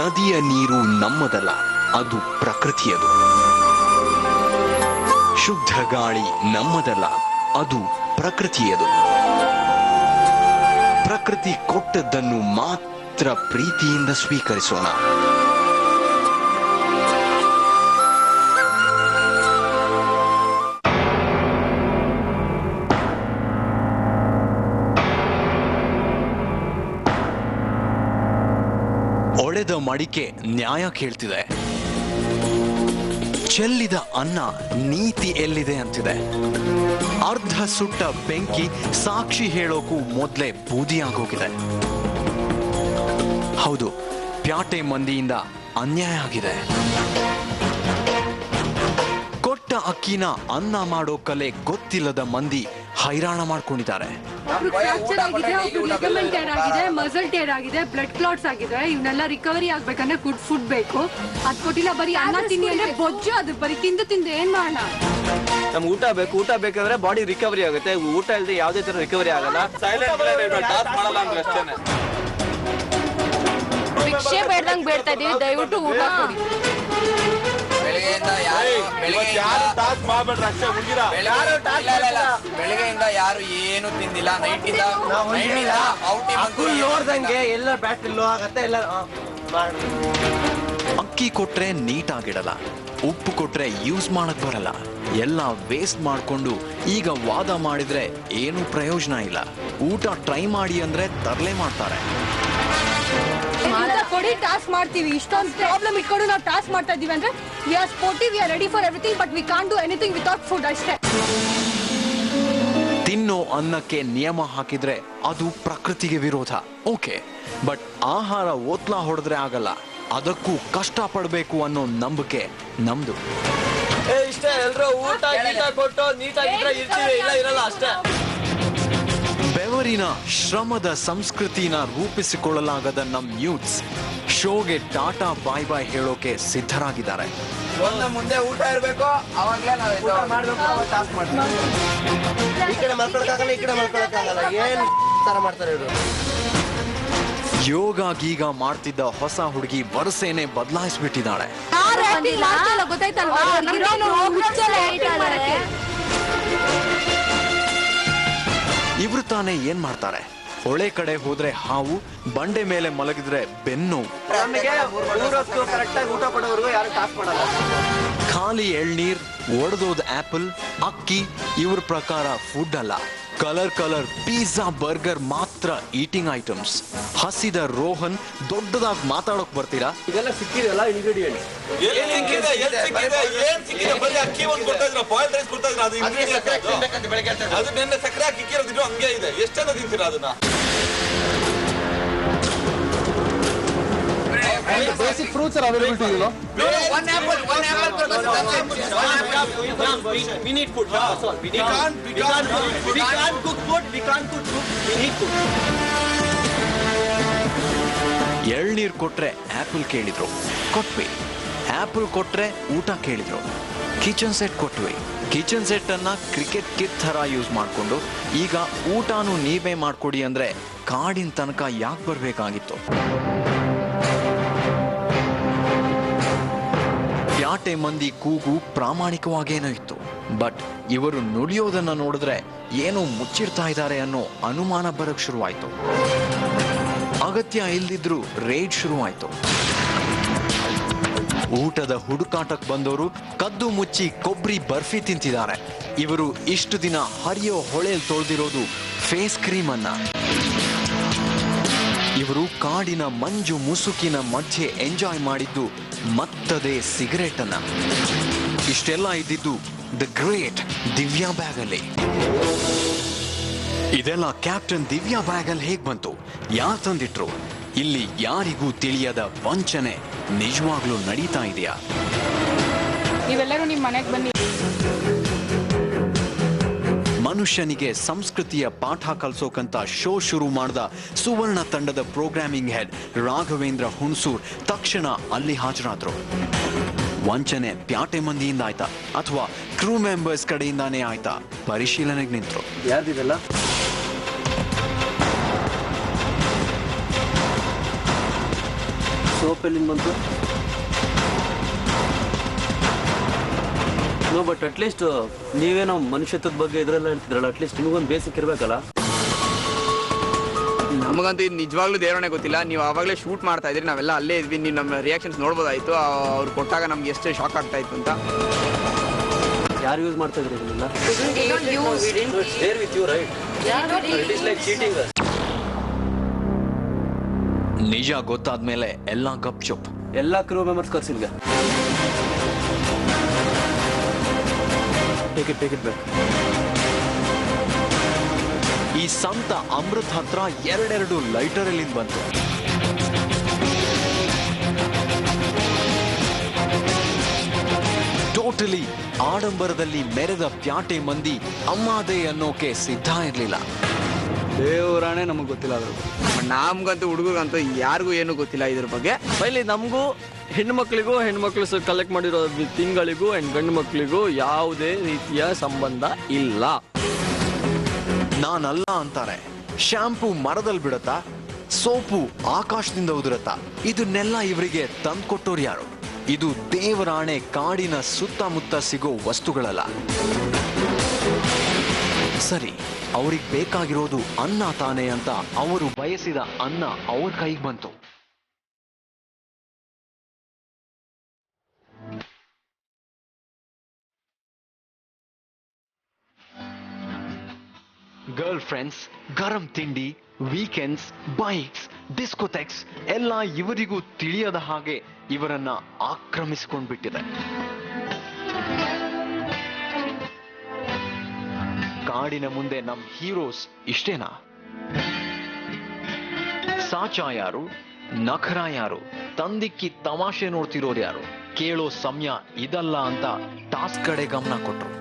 ನದಿಯ ನೀರು ನಮ್ಮದಲ್ಲ, ಅದು ಪ್ರಕೃತಿಯದು. ಶುದ್ಧ ಗಾಳಿ ನಮ್ಮದಲ್ಲ, ಅದು ಪ್ರಕೃತಿಯದು. ಪ್ರಕೃತಿ ಕೊಟ್ಟದ್ದನ್ನು ಮಾತ್ರ ಪ್ರೀತಿಯಿಂದ ಸ್ವೀಕರಿಸೋಣ. ಒಡೆದ ಮಡಿಕೆ ನ್ಯಾಯ ಕೇಳ್ತಿದೆ, ಚೆಲ್ಲಿದ ಅನ್ನ ನೀತಿ ಎಲ್ಲಿದೆ ಅಂತಿದೆ. ಅರ್ಧ ಸುಟ್ಟ ಬೆಂಕಿ ಸಾಕ್ಷಿ ಹೇಳೋಕು ಮೊದಲೇ ಬೂದಿಯಾಗೋಗಿದೆ. ಹೌದು, ಪ್ಯಾಟೆ ಮಂದಿಯಿಂದ ಅನ್ಯಾಯ ಆಗಿದೆ. ಕೊಟ್ಟ ಅಕ್ಕಿನ ಅನ್ನ ಮಾಡೋ ಕಲೆ ಗೊತ್ತಿಲ್ಲದ ಮಂದಿ ಹೈರಾಣ ಮಾಡ್ಕೊಂಡಿದ್ದಾರೆ. ಫ್ರಾಕ್ಚರ್ ಆಗಿದೆ, ಲಿಗಮೆಂಟ್ ಟೇರ್ ಆಗಿದೆ, ಮಸಲ್ ಟೇರ್ ಆಗಿದೆ, ಬ್ಲಡ್ ಕ್ಲಾಟ್ಸ್ ಆಗಿದೆ. ಇವನ್ನೆಲ್ಲ ರಿಕವರಿ ಆಗ್ಬೇಕಂದ್ರೆ ಫುಡ್ ಬೇಕು. ಅದ್ ಕೊಟ್ಟಿಲ್ಲ, ಬರೀ ಅನ್ನ ತಿನ್ನಿ ಅಂದ್ರೆ ಬೊಜ್ಜು. ಅದು ಬರೀ ತಿಂದು ಏನ್ ಮಾಡೋಣ? ನಮ್ಗೆ ಊಟ ಬೇಕು. ಊಟ ಬೇಕಂದ್ರೆ ಬಾಡಿ ರಿಕವರಿ ಆಗುತ್ತೆ. ಊಟ ಇಲ್ಲದೆ ಯಾವುದೇ ತರ ರಿಕವರಿ ಆಗಲ್ಲ. ಭಿಕ್ಷೆ ಬೇಡ್ದಂಗ್ ಬೇಡ್ತಾ ಇದೀವಿ, ದಯವಿಟ್ಟು ಊಟ ಕೊಡಿ. ಬೆಳಗ್ಗೆಯಿಂದ ಯಾರು ಏನು ತಿಂದಿಲ್ಲ. ನೈಟಿಂದ ನೋಡ್ದಂಗೆ ಎಲ್ಲ ಬ್ಯಾಟ್ರಿ ಲೋ ಆಗತ್ತೆ. ಎಲ್ಲ ಅಕ್ಕಿ ಕೊಟ್ರೆ ನೀಟಾಗಿಡಲ್ಲ, ಉಪ್ಪು ಕೊಟ್ರೆ ಯೂಸ್ ಮಾಡಕ್ ಬರಲ್ಲ. ಎಲ್ಲ ವೇಸ್ಟ್ ಮಾಡ್ಕೊಂಡು ಈಗ ವಾದ ಮಾಡಿದ್ರೆ ಏನು ಪ್ರಯೋಜನ ಇಲ್ಲ. ಊಟ ಟ್ರೈ ಮಾಡಿ ಅಂದ್ರೆ ತರಲೆ ಮಾಡ್ತಾರೆ. ಕೊಡಿ, ಟಾಸ್ಕ್ ಮಾಡ್ತೀವಿ. ಇಷ್ಟೊಂದು ಪ್ರಾಬ್ಲಮ್ ಇಟ್ಕೊಂಡು ನಾವು ಟಾಸ್ಕ್ ಮಾಡ್ತಾ ಇದೀವಿ ಅಂದ್ರೆ we are sportive, we are ready for everything, but we can't do anything without food ಅಷ್ಟೇ. ತಿನ್ನೋ ಅನ್ನಕ್ಕೆ ನಿಯಮ ಹಾಕಿದ್ರೆ ಅದು ಪ್ರಕೃತಿಗೆ ವಿರೋಧ. ಓಕೆ, ಬಟ್ ಆಹಾರ ಓತ್ಲಾ ಹೊಡೆದ್ರೆ ಆಗಲ್ಲ. ಅದಕ್ಕೂ ಕಷ್ಟ ಪಡಬೇಕು ಅನ್ನೋ ನಂಬಿಕೆ ನಮ್ದು. ಇಷ್ಟೇ, ಎಲ್ರು ಊಟ ಕೊಟ್ಟು ನೀಟಾಗಿದ್ರೆ ಇರ್ತೀವಿ, ಇಲ್ಲ ಇರಲ್ಲ ಅಷ್ಟೇ. ಬೆವರಿನ ಶ್ರಮದ ಸಂಸ್ಕೃತಿನ ರೂಪಿಸಿಕೊಳ್ಳಲಾಗದ ನಮ್ ಯೂತ್ಸ್ ಶೋಗೆ ಟಾಟಾ ಬಾಯ್ ಬಾಯ್ ಹೇಳೋಕೆ ಸಿದ್ಧರಾಗಿದ್ದಾರೆ. ಮುಂದೆ ಊಟ ಇರಬೇಕು, ಅವಾಗ್ಲೇ ನಾವು ಮಾಡ್ಬೇಕು. ಈ ಕಡೆ ಮಲ್ಕೊಳಕ್ಕಾಗಲ್ಲ, ಈ ಕಡೆ ಮಲ್ಕೊಳಕ್ಕಾಗಲ್ಲ. ಏನ್ ತರ ಮಾಡ್ತಾರೆ ಇವರು? ಯೋಗ ಗೀಗ ಮಾಡ್ತಿದ್ದ ಹೊಸ ಹುಡುಗಿ ವರಸೇನೆ ಬದಲಾಯಿಸ್ಬಿಟ್ಟಿದ್ದಾಳೆ. ಇವ್ರು ತಾನೇ ಏನ್ ಮಾಡ್ತಾರೆ? ಹೊಳೆ ಕಡೆ ಹೋದ್ರೆ ಹಾವು, ಬಂಡೆ ಮೇಲೆ ಮಲಗಿದ್ರೆ ಬೆನ್ನು. ಖಾಲಿ ಎಳ್ನೀರ್, ಒಡೆದೋದ ಆಪಲ್, ಅಕ್ಕಿ ಇವ್ರ ಪ್ರಕಾರ ಫುಡ್ ಅಲ್ಲ. ಕಲರ್ ಪಿಜ್ಜಾ, ಬರ್ಗರ್ ಮಾತ್ರ ಈಟಿಂಗ್ ಐಟಮ್ಸ್. ಹಸಿದ ರೋಹನ್ ದೊಡ್ಡದಾಗಿ ಮಾತಾಡೋಕ್ ಬರ್ತೀರಾ? ಇದೆಲ್ಲ ಸಿಕ್ಕಿದೆಲ್ಲ ಇಂಗ್ರೀಡಿಯೆಂಟ್. ಸಕ್ಕರೆ ಹಾಕಿ ಹಂಗೆ ಇದೆ. ಎಷ್ಟೆಲ್ಲ ತಿಂತೀರಾ ಅದನ್ನ? Basic fruits are available to you, no? One apple. We need food. That's all. We can't cook food. We can't cook food. We need food. ಎಳ್ನೀರ್ ಕೊಟ್ರೆ ಆಪಲ್ ಕೇಳಿದ್ರು, ಕೊಟ್ವಿ. ಆಪಲ್ ಕೊಟ್ರೆ ಊಟ ಕೇಳಿದ್ರು. ಕಿಚನ್ ಸೆಟ್ ಕೊಟ್ವಿ. ಕಿಚನ್ ಸೆಟ್ ಅನ್ನ cricket kit ತರ use ಮಾಡ್ಕೊಂಡು ಈಗ ಊಟನೂ ನೀವೇ ಮಾಡ್ಕೊಡಿ ಅಂದ್ರೆ ಕಾಡಿನ ತನಕ ಯಾಕೆ ಬರ್ಬೇಕಾಗಿತ್ತು? ಪ್ಯಾಟೆ ಮಂದಿ ಕೂಗು ಪ್ರಾಮಾಣಿಕವಾಗೇನೋ ಇತ್ತು. ಬಟ್ ಇವರು ನುಡಿಯೋದನ್ನ ನೋಡಿದ್ರೆ ಏನೋ ಮುಚ್ಚಿಡ್ತಾ ಇದ್ದಾರೆ ಅನ್ನೋ ಅನುಮಾನ ಬರಕ್ ಶುರುವಾಯ್ತು. ಅಗತ್ಯ ಇಲ್ದಿದ್ರು ರೇಡ್ ಶುರುವಾಯ್ತು. ಊಟದ ಹುಡುಕಾಟಕ್ಕೆ ಬಂದವರು ಕದ್ದು ಮುಚ್ಚಿ ಕೊಬ್ಬರಿ ಬರ್ಫಿ ತಿಂತಿದ್ದಾರೆ. ಇವರು ಇಷ್ಟು ದಿನ ಹರಿಯೋ ಹೊಳೆಲ್ ತೊಳೆದಿರೋದು ಫೇಸ್ ಕ್ರೀಮ್ ಅನ್ನ. ಇವರು ಕಾಡಿನ ಮಂಜು ಮುಸುಕಿನ ಮಧ್ಯೆ ಎಂಜಾಯ್ ಮಾಡಿದ್ದು ಮತ್ತದೇ ಸಿಗರೇಟ್ ಅನ್ನ. ಇಷ್ಟೆಲ್ಲ ಇದ್ದಿದ್ದು ದ ಗ್ರೇಟ್ ದಿವ್ಯಾ ಬ್ಯಾಗ್ ಅಲ್ಲಿ. ಇದೆಲ್ಲ ಕ್ಯಾಪ್ಟನ್ ದಿವ್ಯಾ ಬ್ಯಾಗ್ ಅಲ್ಲಿ ಹೇಗ್ ಬಂತು? ಯಾರು ತಂದಿಟ್ರು? ಇಲ್ಲಿ ಯಾರಿಗೂ ತಿಳಿಯದ ವಂಚನೆ ನಿಜವಾಗ್ಲೂ ನಡೀತಾ ಇದೆಯಾ? ನೀವೆಲ್ಲರೂ ನಿಮ್ಮ ಮನೆಗೆ ಬನ್ನಿ. ಮನುಷ್ಯನಿಗೆ ಸಂಸ್ಕೃತಿಯ ಪಾಠ ಕಲಿಸೋಕಂತ ಶೋ ಶುರು ಮಾಡಿದ ಸುವರ್ಣ ತಂಡದ ಪ್ರೋಗ್ರಾಮಿಂಗ್ ಹೆಡ್ ರಾಘವೇಂದ್ರ ಹುಣಸೂರ್ ತಕ್ಷಣ ಅಲ್ಲಿ ಹಾಜರಾದ್ರು. ವಂಚನೆ ಪ್ಯಾಟೆ ಮಂದಿಯಿಂದ ಆಯ್ತಾ ಅಥವಾ ಕ್ರೂ ಮೆಂಬರ್ಸ್ ಕಡೆಯಿಂದಾನೇ ಆಯ್ತಾ? ಪರಿಶೀಲನೆಗೆ ನಿಂತರು. ಯಾರ್ದಿದೆಲ್ಲ? ಸೋಪ್ ಎಲ್ಲಿಂದ ಬಂತು? ನೋ ಬಟ್ ಅಟ್ಲೀಸ್ಟ್ ನೀವೇನೋ ಮನುಷ್ಯತ್ವದ ಬಗ್ಗೆ ಇದ್ರೆಲ್ಲ ಹೇಳ್ತಿದ್ರಲ್ಲ, ಅಟ್ಲೀಸ್ಟ್ ನಿಮಗೊಂದು ಬೇಸಿಕ್ ಇರಬೇಕಲ್ಲ. ನಮಗಂತೂ ಇದು ನಿಜವಾಗ್ಲೂ ದೇವರೇ ಗೊತ್ತಿಲ್ಲ. ನೀವು ಆವಾಗಲೇ ಶೂಟ್ ಮಾಡ್ತಾ ಇದ್ರಿ, ನಾವೆಲ್ಲ ಅಲ್ಲೇ ಇದ್ವಿ. ನೀವು ನಮ್ಮ ರಿಯಾಕ್ಷನ್ಸ್ ನೋಡ್ಬೋದಾಯ್ತು. ಅವ್ರು ಕೊಟ್ಟಾಗ ನಮ್ಗೆ ಎಷ್ಟು ಶಾಕ್ ಆಗ್ತಾ ಇತ್ತು ಅಂತ. ಯಾರು ಯೂಸ್ ಮಾಡ್ತಾ ಇದ್ರಿ ಇದನ್ನೆಲ್ಲ? ನಿಜ ಗೊತ್ತಾದ್ಮೇಲೆ ಎಲ್ಲ ಗಪ್ ಚುಪ್. ಎಲ್ಲ ಕ್ರೂ ಮೆಂಬರ್ಸ್ ಕರ್ಸಿಲ್ಗೆ ಟೇಕ್ ಇಟ್ ಬ್ಯಾಕ್. ಈ ಸಂತ ಅಮೃತ್ ಹತ್ರ ಎರಡೆರಡು ಲೈಟರ್ ಎಲ್ಲಿಂದ ಬಂತು? ಟೋಟಲಿ ಆಡಂಬರದಲ್ಲಿ ಮೆರೆದ ಪ್ಯಾಟೆ ಮಂದಿ ಅಮ್ಮಾದೆ ಅನ್ನೋಕೆ ಸಿದ್ಧ ಇರ್ಲಿಲ್ಲ. ದೇವರಾಣೆ ನಮಗೆ ಗೊತ್ತಿಲ್ಲ ಅದ್ರ ನಮ್ಗಂತೂ ಹುಡುಗರಿಗಂತೂ ಯಾರಿಗೂ ಏನು ಗೊತ್ತಿಲ್ಲ ಇದ್ರ ಬಗ್ಗೆ. ಫೈಲಿ ನಮಗೂ ಹೆಣ್ಮಕ್ಳಿಗೂ ಕಲೆಕ್ಟ್ ಮಾಡಿರೋ ತಿಂಗಳಿಗೂ ಗಂಡು ಮಕ್ಕಳಿಗೂ ಯಾವುದೇ ರೀತಿಯ ಸಂಬಂಧ ಇಲ್ಲ. ನಾನಲ್ಲ ಅಂತಾರೆ. ಶಾಂಪೂ ಮರದಲ್ಲಿ ಬಿಡತ್ತಾ? ಸೋಪು ಆಕಾಶದಿಂದ ಉದುರತ್ತಾ? ಇದನ್ನೆಲ್ಲ ಇವರಿಗೆ ತಂದ್ಕೊಟ್ಟೋರು ಯಾರು? ಇದು ದೇವರಾಣೆ ಕಾಡಿನ ಸುತ್ತಮುತ್ತ ಸಿಗೋ ವಸ್ತುಗಳಲ್ಲ. ಸರಿ, ಅವ್ರಿಗೆ ಬೇಕಾಗಿರೋದು ಅನ್ನ ತಾನೆ ಅಂತ ಅವರು ಬಯಸಿದ ಅನ್ನ ಅವ್ರ ಕೈಗೆ ಬಂತು. ಗರ್ಲ್ ಫ್ರೆಂಡ್ಸ್, ಗರಂ ತಿಂಡಿ, ವೀಕೆಂಡ್ಸ್, ಬೈಕ್ಸ್, ಡಿಸ್ಕೋಥೆಕ್ಸ್ ಎಲ್ಲ ಇವರಿಗೂ ತಿಳಿಯದ ಹಾಗೆ ಇವರನ್ನ ಆಕ್ರಮಿಸಿಕೊಂಡ್ಬಿಟ್ಟಿದೆ. ಕಾಡಿನ ಮುಂದೆ ನಮ್ ಹೀರೋಸ್ ಇಷ್ಟೇನಾ? ಸಾಚಾ ಯಾರು? ನಖರ ಯಾರು? ತಂದಿಕ್ಕಿ ತಮಾಷೆ ನೋಡ್ತಿರೋರು ಯಾರು? ಕೇಳೋ ಸಮಯ ಇದಲ್ಲ ಅಂತ ಟಾಸ್ಕ್ ಕಡೆ ಗಮನ ಕೊಟ್ರು.